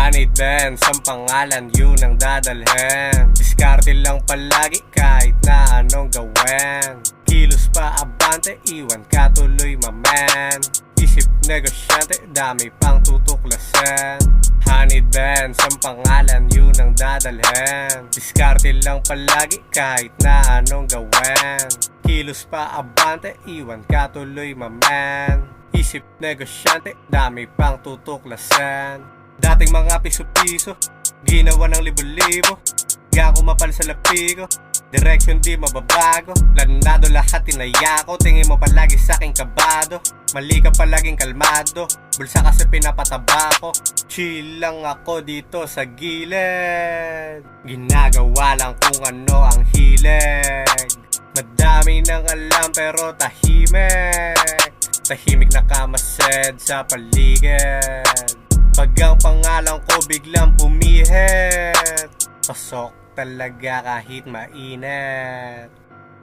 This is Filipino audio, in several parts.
Honey Benz ang pangalan, yun ang dadalhin. Diskarte lang palagi kahit na anong gawin. Kilos pa abante, iwan ka tuloy mamen. Isip negosyante, dami pang tutuklasin. Honey Benz ang pangalan, yun ang dadalhin. Diskarte lang palagi kahit na anong gawin. Kilos pa abante, iwan ka tuloy mamen. Isip negosyante, dami pang tutuklasin. Dating mga piso-piso, ginawa ng libo-libo. Gago mapal sa lapi ko, direksyon di mababago. Lanado lahat tinaya ko, tingin mo palagi sa'king kabado. Mali ka palaging kalmado, bulsa kasi pinapataba ko. Chill lang ako dito sa gilid, ginagawa lang kung ano ang hilig. Madami nang alam pero tahimik. Tahimik nakamasid sa paligid. Pag ang pangalan ko biglang pumihit, pasok talaga kahit mainit.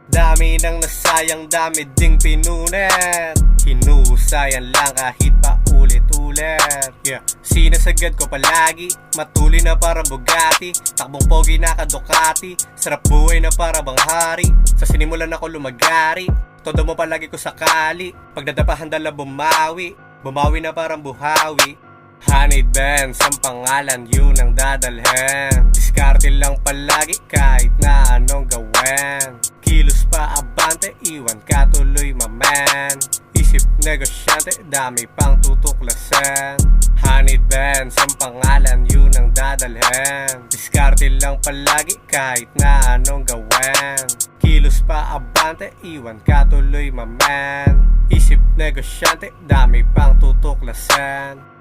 Dami nang nasayang, dami ding pinunit. Hinuhusayan lang kahit pa ulit-ulit. Sinasagad ko palagi, matuli na para Bugatti. Takbong pogi na ka-Ducati, sarap buhay na para bang hari. Sa sinimulan ako lumagari, todo mo palagi ko sakali. Pagdadapahan dala bumawi, bumawi na parang buhawi. Honey Benz ang pangalan, yun ang dadalhin. Diskarte lang palagi kahit na anong gawin. Kilos pa abante, iwan ka tuloy mamen. Isip negosyante, dami pang tutuklasin. Honey Benz ang pangalan, yun ang dadalhin. Diskarte lang palagi kahit na anong gawin. Kilos pa abante, iwan ka tuloy mamen. Isip negosyante, dami pang tutuklasin.